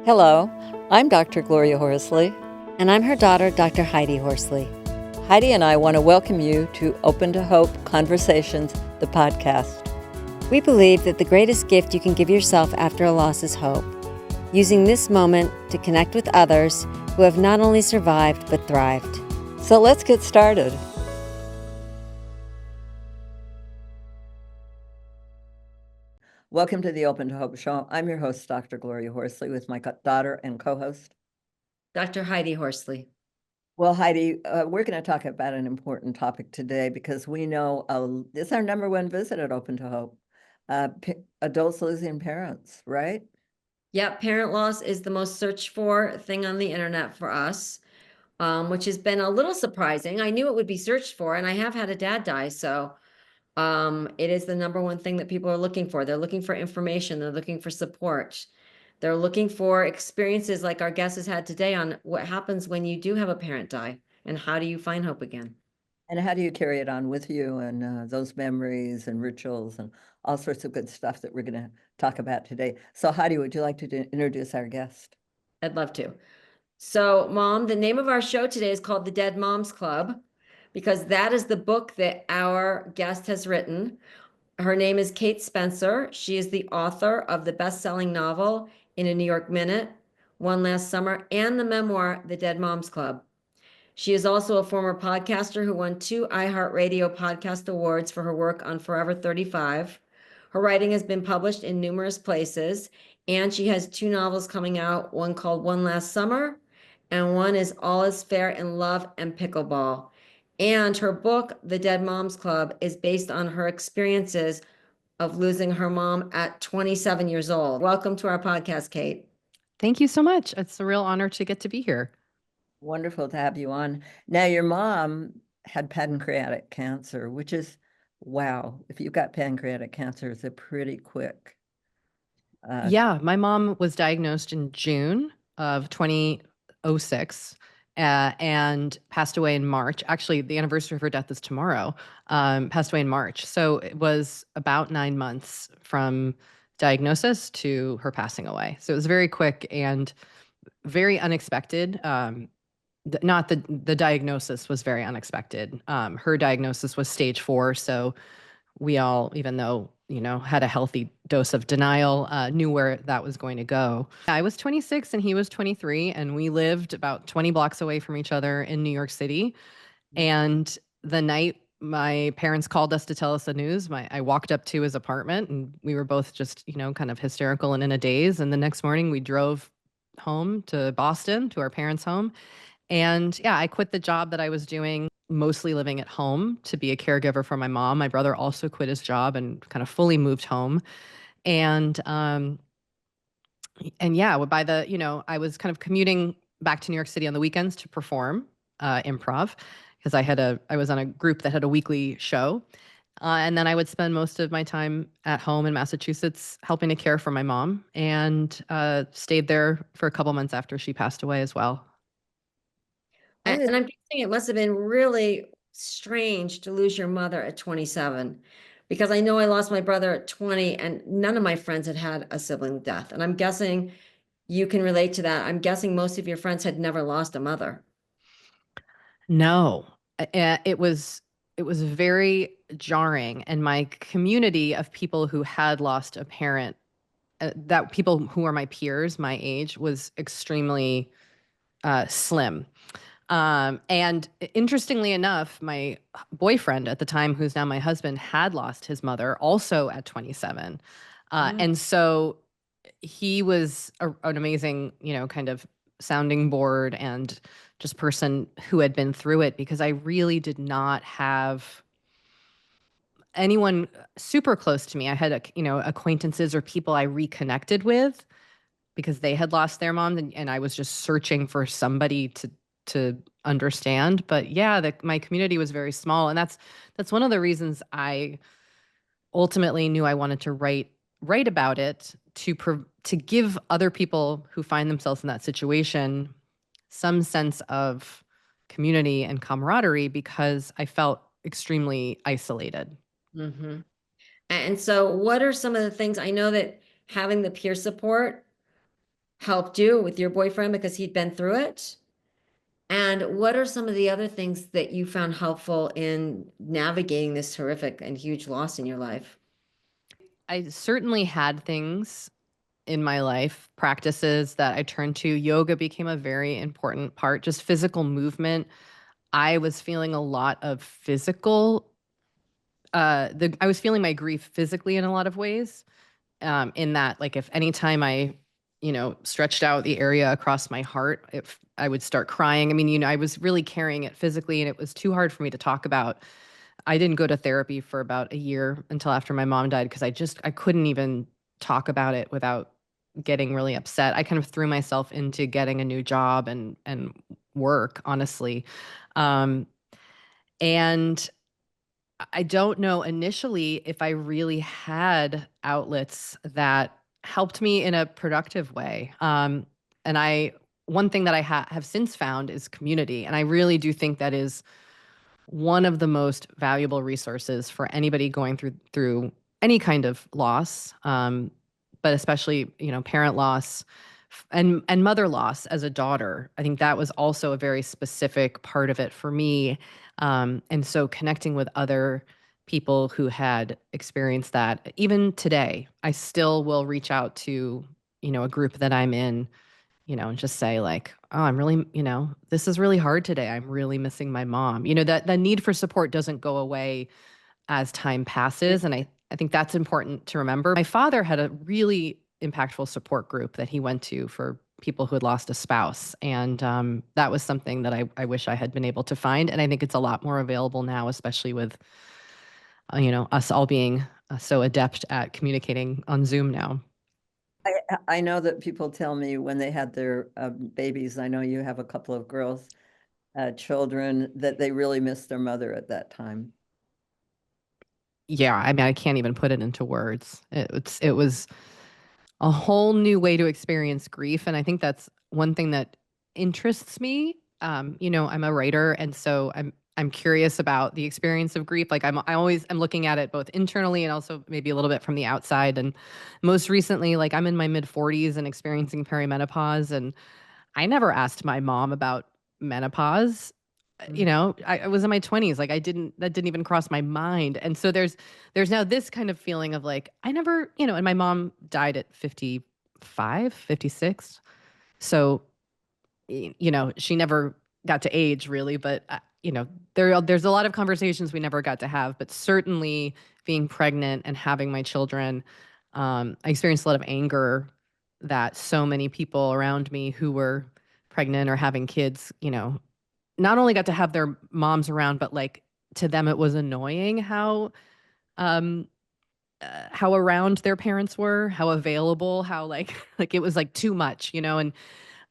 Hello, I'm Dr. Gloria Horsley. And I'm her daughter, Dr. Heidi Horsley. Heidi and I want to welcome you to Open to Hope Conversations, the podcast. We believe that the greatest gift you can give yourself after a loss is hope, using this moment to connect with others who have not only survived but thrived. So let's get started. Welcome to the Open to Hope Show. I'm your host, Dr. Gloria Horsley, with my daughter and co-host, Dr. Heidi Horsley. Well, Heidi, we're going to talk about an important topic today because we know it's our number one visit at Open to Hope. Adults losing parents, right? Yep, parent loss is the most searched for thing on the internet for us, which has been a little surprising. I knew it would be searched for, and I have had a dad die, so it is the number one thing that people are looking for. They're looking for information. They're looking for support. They're looking for experiences like our guest has had today on what happens when you do have a parent die and how do you find hope again. And how do you carry it on with you and those memories and rituals and all sorts of good stuff that we're going to talk about today. So Heidi, would you like to introduce our guest? I'd love to. So, Mom, the name of our show today is called The Dead Moms Club because that is the book that our guest has written. Her name is Kate Spencer. She is the author of the best-selling novel In a New York Minute, One Last Summer, and the memoir, The Dead Moms Club. She is also a former podcaster who won 2 iHeartRadio Podcast Awards for her work on Forever 35. Her writing has been published in numerous places, and she has 2 novels coming out, one called One Last Summer, and one is All Is Fair in Love and Pickleball. And her book, The Dead Moms Club, is based on her experiences of losing her mom at 27 years old. Welcome to our podcast, Kate. Thank you so much. It's a real honor to get to be here. Wonderful to have you on. Now, your mom had pancreatic cancer, which is, wow, if you've got pancreatic cancer, it's a pretty quick. Yeah, my mom was diagnosed in June of 2006 and passed away in March. Actually, the anniversary of her death is tomorrow. Passed away in March. So it was about 9 months from diagnosis to her passing away. So it was very quick and very unexpected. Not the diagnosis was very unexpected. Her diagnosis was stage 4, so we all, even though had a healthy dose of denial, knew where that was going to go. I was 26 and he was 23, and we lived about 20 blocks away from each other in New York City. And the night my parents called us to tell us the news, I walked up to his apartment, and we were both just kind of hysterical and in a daze. And the next morning we drove home to Boston, to our parents' home. And yeah, I quit the job that I was doing, mostly living at home, to be a caregiver for my mom. My brother also quit his job and kind of fully moved home. And yeah, by I was kind of commuting back to New York City on the weekends to perform improv, because I was on a group that had a weekly show. And then I would spend most of my time at home in Massachusetts helping to care for my mom, and stayed there for a couple months after she passed away as well. And I'm guessing it must have been really strange to lose your mother at 27, because I know I lost my brother at 20 and none of my friends had had a sibling death. And I'm guessing you can relate to that. I'm guessing most of your friends had never lost a mother. No, it was very jarring. And my community of people who had lost a parent, that people who are my peers, my age, was extremely slim. And interestingly enough, my boyfriend at the time, who's now my husband, had lost his mother also at 27. And so he was an amazing, kind of sounding board and just person who had been through it, because I really did not have anyone super close to me. I had, acquaintances or people I reconnected with because they had lost their mom, and I was just searching for somebody to understand. But yeah, my community was very small, and that's one of the reasons I ultimately knew I wanted to write about it, to give other people who find themselves in that situation some sense of community and camaraderie, because I felt extremely isolated. Mm-hmm. And so what are some of the things, I know that having the peer support helped you with your boyfriend because he'd been through it? And what are some of the other things that you found helpful in navigating this horrific and huge loss in your life? I certainly had things in my life, practices that I turned to. Yoga became a very important part, just physical movement. I was feeling a lot of physical, I was feeling my grief physically in a lot of ways. In that, like, if anytime I, stretched out the area across my heart, if I would start crying. I mean, I was really carrying it physically, and it was too hard for me to talk about. I didn't go to therapy for about a year until after my mom died because I couldn't even talk about it without getting really upset. I kind of threw myself into getting a new job and work, honestly. Um, and I don't know initially if I really had outlets that helped me in a productive way. And one thing that I have since found is community. And I really do think that is one of the most valuable resources for anybody going through any kind of loss, but especially parent loss and mother loss as a daughter. I think that was also a very specific part of it for me, and so connecting with other people who had experienced that. Even today, I still will reach out to a group that I'm in, and just say like, oh, I'm really, this is really hard today. I'm really missing my mom. That the need for support doesn't go away as time passes. And I think that's important to remember. My father had a really impactful support group that he went to for people who had lost a spouse. And that was something that I wish I had been able to find. And I think it's a lot more available now, especially with, us all being so adept at communicating on Zoom now. I know that people tell me when they had their babies, I know you have a couple of girls, children, that they really miss their mother at that time. Yeah, I mean, I can't even put it into words. It was a whole new way to experience grief, and I think that's one thing that interests me. I'm a writer, and so I'm curious about the experience of grief. Like I'm looking at it both internally and also maybe a little bit from the outside. And most recently, like I'm in my mid 40s and experiencing perimenopause, and I never asked my mom about menopause. I was in my 20s. Like that didn't even cross my mind. And so there's now this kind of feeling of like, I never, and my mom died at 55, 56. So, she never got to age really, but there's a lot of conversations we never got to have, but certainly being pregnant and having my children, I experienced a lot of anger that so many people around me who were pregnant or having kids, not only got to have their moms around, but like to them it was annoying um how around their parents were, how available, how like like it was like too much, and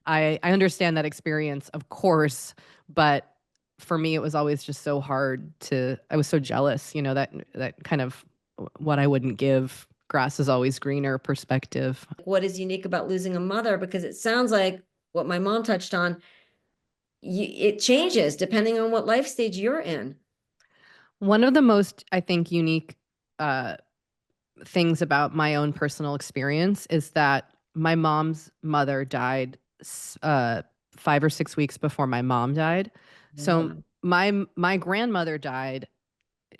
I understand that experience, of course, but for me it was always just so hard I was so jealous, that kind of what I wouldn't give, grass is always greener perspective. What is unique about losing a mother? Because it sounds like what my mom touched on, it changes depending on what life stage you're in. One of the most, I think, unique uh, things about my own personal experience is that my mom's mother died 5 or 6 weeks before my mom died. So Mhm. my grandmother died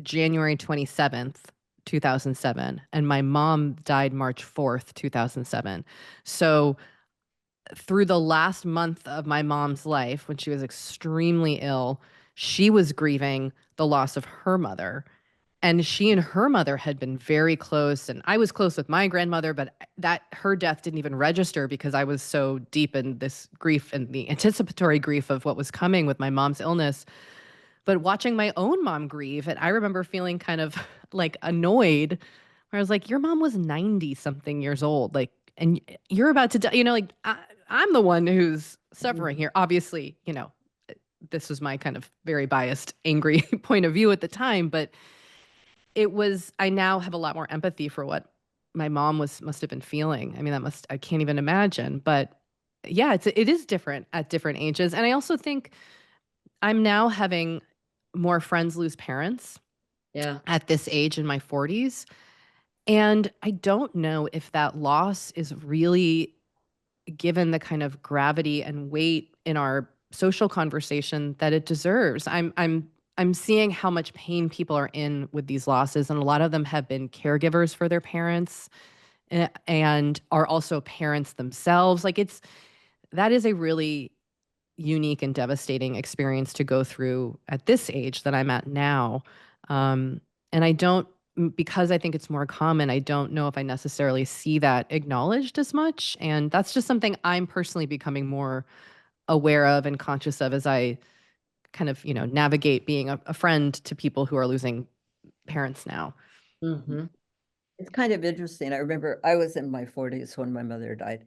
January 27th, 2007, and my mom died March 4th, 2007. So through the last month of my mom's life, when she was extremely ill, she was grieving the loss of her mother. And she and her mother had been very close. And I was close with my grandmother, but that her death didn't even register because I was so deep in this grief and the anticipatory grief of what was coming with my mom's illness. But watching my own mom grieve, and I remember feeling kind of like annoyed, where I was like, your mom was 90 something years old. Like, and you're about to die, like I'm the one who's suffering here. Obviously, this was my kind of very biased, angry point of view at the time, but I now have a lot more empathy for what my mom must have been feeling. I mean, I can't even imagine, but yeah, it is different at different ages. And I also think I'm now having more friends lose parents Yeah. at this age in my 40s. And I don't know if that loss is really given the kind of gravity and weight in our social conversation that it deserves. I'm seeing how much pain people are in with these losses, and a lot of them have been caregivers for their parents and are also parents themselves. Like that is a really unique and devastating experience to go through at this age that I'm at now. Um, and I don't, because I think it's more common, I don't know if I necessarily see that acknowledged as much. And that's just something I'm personally becoming more aware of and conscious of as I kind of, navigate being a friend to people who are losing parents now. Mm-hmm. It's kind of interesting. I remember I was in my 40s when my mother died.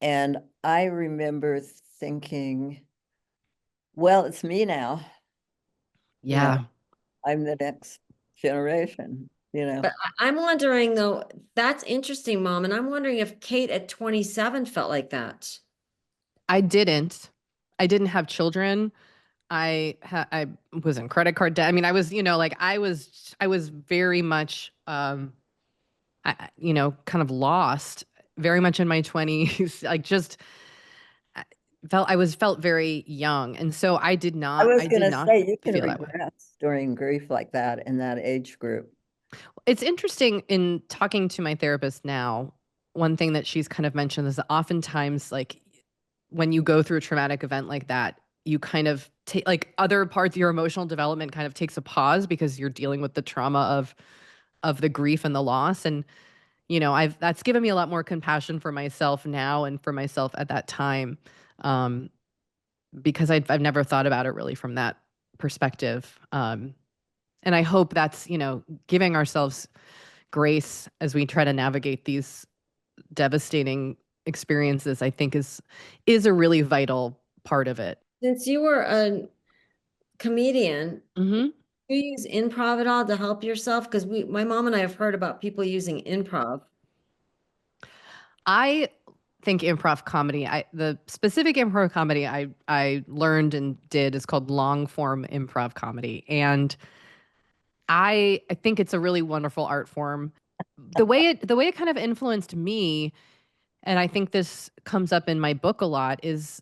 And I remember thinking, well, it's me now. You know, Yeah. I'm the next generation, you know. But I'm wondering though, that's interesting, Mom. And I'm wondering if Kate at 27 felt like that. I didn't. I didn't have children. I was in credit card debt. I mean, I was, like I was very much kind of lost very much in my 20s. Like just felt very young. And so I was I going did to not say, you can feel that way. regress during grief like that in that age group. It's interesting in talking to my therapist now. One thing that she's kind of mentioned is that oftentimes, like when you go through a traumatic event like that, you kind of take like other parts of your emotional development kind of takes a pause because you're dealing with the trauma of the grief and the loss. And I've that's given me a lot more compassion for myself now and for myself at that time, um, because I've never thought about it really from that perspective. And I hope that's giving ourselves grace as we try to navigate these devastating experiences. I think is a really vital part of it. Since you were a comedian, Hmm. do you use improv at all to help yourself? Because my mom and I have heard about people using improv. I think improv comedy, the specific improv comedy I learned and did is called long form improv comedy. And I think it's a really wonderful art form. The way it kind of influenced me, and I think this comes up in my book a lot, is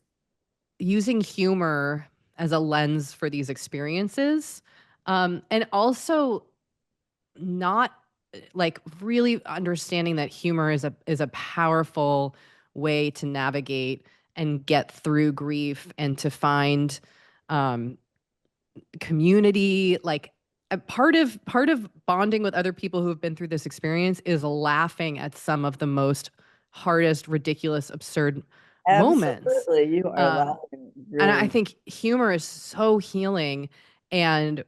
using humor as a lens for these experiences. And also not like really understanding that humor is a powerful way to navigate and get through grief and to find um community. Like a part of bonding with other people who have been through this experience is laughing at some of the most hardest, ridiculous, absurd moments. Absolutely. You are um laughing and I really. think humor is so healing, and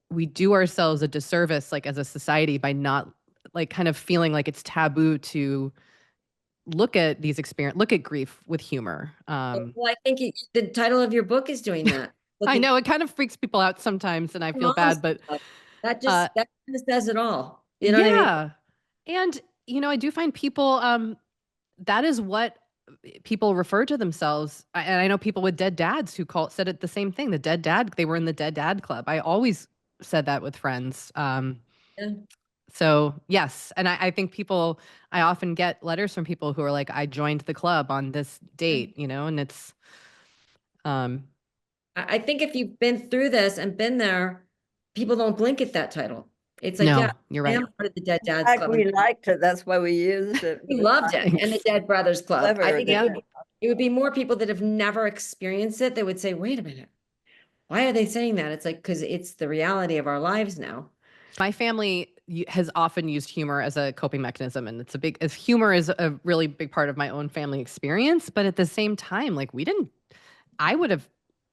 we do ourselves a disservice like as a society by not like kind of feeling like it's taboo to look at grief with humor. Well, I think the title of your book is doing that. I Looking know it kind of freaks people out sometimes and I at feel mom's bad, but stuff. That uh just that kind of says it all. You know what I mean? yeah. And I do find people that is what people refer to themselves. And I know people with dead dads who said it the same thing. The dead dad, they were in the dead dad club. I always said that with friends. Yeah. So yes, and I think I often get letters from people who are like, I joined the club on this date, and it's, um, I think if you've been through this and been there, people don't blink at that title. It's like, yeah, no, you're I right. am part of the Dead In Dads fact, Club. we liked it. That's why we used it. We loved it. And the Thanks. Dead Brothers Club. I Clever think that Yeah. it would be more people that have never experienced it. They would say, wait a minute, why are they saying that? It's like, because it's the reality of our lives now. My family has often used humor as a coping mechanism, and as humor is a really big part of my own family experience. But at the same time, like I would have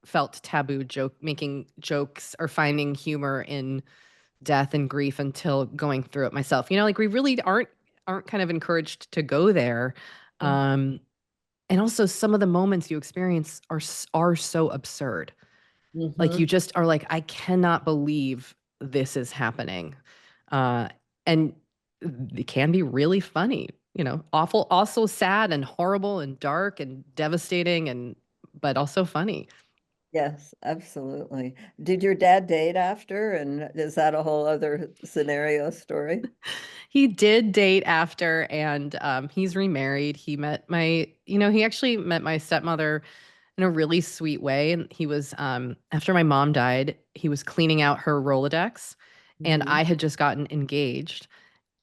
felt taboo making jokes or finding humor in death and grief until going through it myself. Like we really aren't kind of encouraged to go there. Um, and also some of the moments you experience are so absurd. Like you Mhm. just are like, I cannot believe this is happening. And it can be really funny, awful, also sad and horrible and dark and devastating but also funny. Yes, absolutely. Did your dad date after? And is that a whole other scenario story? He did date after, and he's remarried. He actually met my stepmother in a really sweet way. And he was, after my mom died, he was cleaning out her Rolodex, and Mhm. I had just gotten engaged.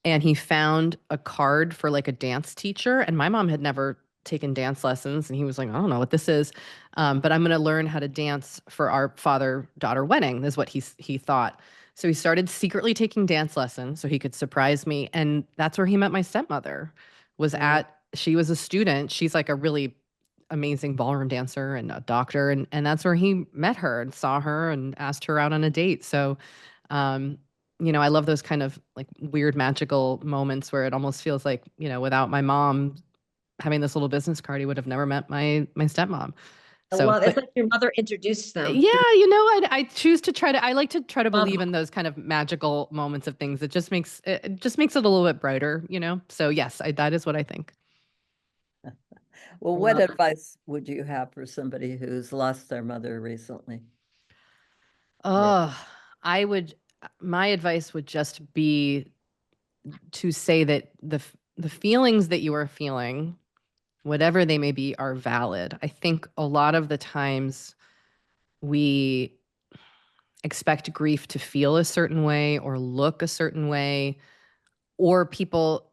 And he found a card for like a dance teacher. And my mom had never taken dance lessons. And he was like, I don't know what this is, but I'm going to learn how to dance for our father-daughter wedding, is what he thought. So he started secretly taking dance lessons so he could surprise me. And that's where he met my stepmother, Oh, she was a student. She's like a really amazing ballroom dancer and a doctor. And that's where he met her and saw her and asked her out on a date. So, um, I love those kind of like weird magical moments where it almost feels like, without my mom having this little business card, he would have never met my stepmom. I So, love it's but like your mother introduced them. yeah, I choose to I like to try to Love believe in those kind of magical moments of things. It just makes it a little bit brighter. So yes, that is what I think. well, what love it. advice would you have for somebody who's lost their mother recently? Or Oh, I would, my advice would just be to say that the feelings that you are feeling, whatever they may be, are valid. I think a lot of the times we expect grief to feel a certain way or look a certain way, or people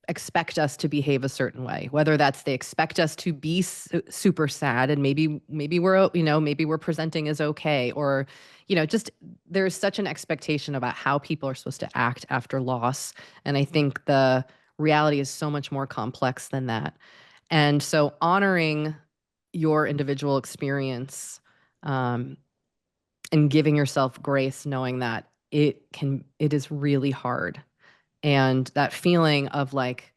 expect us to behave a certain way, whether that's they expect us to be super sad, and maybe we're presenting as okay, or just there's such an expectation about how people are supposed to act after loss. And I think the reality is so much more complex than that. And so honoring your individual experience, um, and giving yourself grace, knowing that it is really hard, and that feeling of like,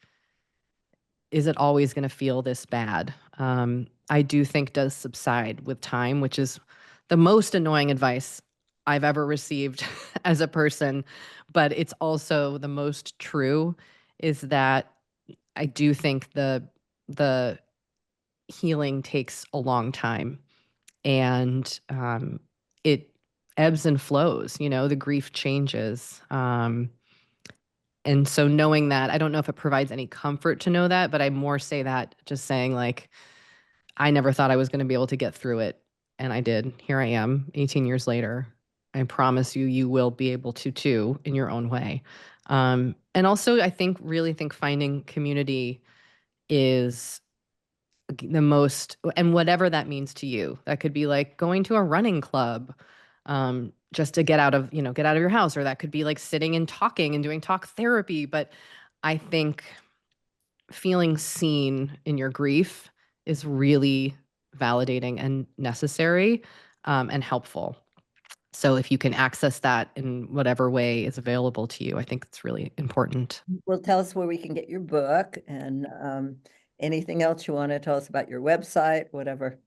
is it always going to feel this bad? I do think does subside with time, which is the most annoying advice I've ever received as a person. But it's also the most true, is that I do think the healing takes a long time, and it ebbs and flows. The grief changes. And so knowing that, I don't know if it provides any comfort to know that, but I more say that just saying like, I never thought I was going to be able to get through it. And I did. Here I am 18 years later. I promise you, you will be able to too, in your own way. And also, really think finding community is the most, and whatever that means to you. That could be like going to a running club, just to get out of your house, or that could be like sitting and talking and doing talk therapy. But I think feeling seen in your grief is really validating and necessary, and helpful. So if you can access that in whatever way is available to you, I think it's really important. well, tell us where we can get your book and anything else you want to tell us about your website, whatever.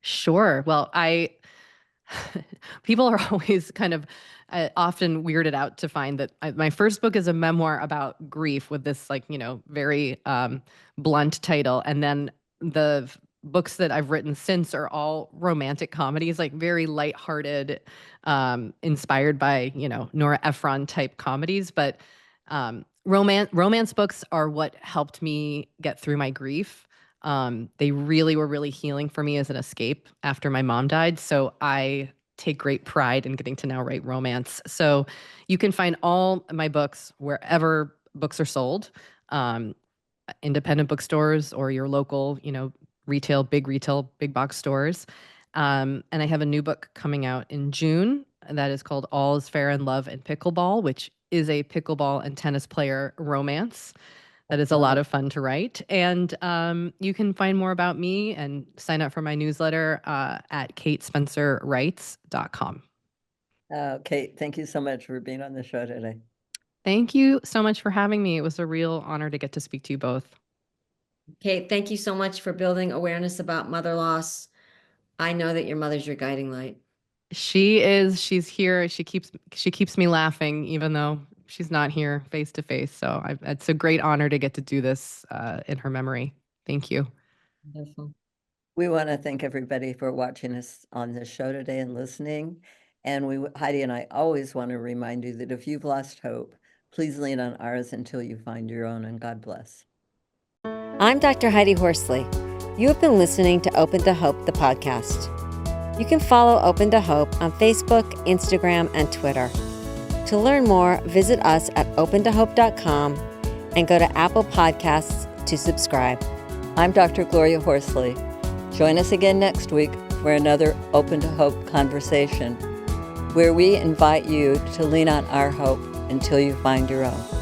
Sure. Well, people are always kind of often weirded out to find that my first book is a memoir about grief with this like, very blunt title. And then books that I've written since are all romantic comedies, like very lighthearted, inspired by, Nora Ephron type comedies. But romance books are what helped me get through my grief. They really were really healing for me as an escape after my mom died. So I take great pride in getting to now write romance. So you can find all my books wherever books are sold, um, independent bookstores or your local, retail, big box stores. And I have a new book coming out in June that is called All is Fair in Love and Pickleball, which is a pickleball and tennis player romance that is a lot of fun to write. And you can find more about me and sign up for my newsletter at katespencerwrites.com. Kate, thank you so much for being on the show today. Thank you so much for having me. It was a real honor to get to speak to you both. Kate, thank you so much for building awareness about mother loss. I know that your mother's your guiding light. She's here. She keeps me laughing, even though she's not here face to face. So it's a great honor to get to do this in her memory. Thank you. Wonderful. We want to thank everybody for watching us on this show today and listening. And Heidi and I always want to remind you that if you've lost hope, please lean on ours until you find your own, and God bless. I'm Dr. Heidi Horsley. You have been listening to Open to Hope, the podcast. You can follow Open to Hope on Facebook, Instagram, and Twitter. To learn more, visit us at opentohope.com and go to Apple Podcasts to subscribe. I'm Dr. Gloria Horsley. Join us again next week for another Open to Hope conversation, where we invite you to lean on our hope until you find your own.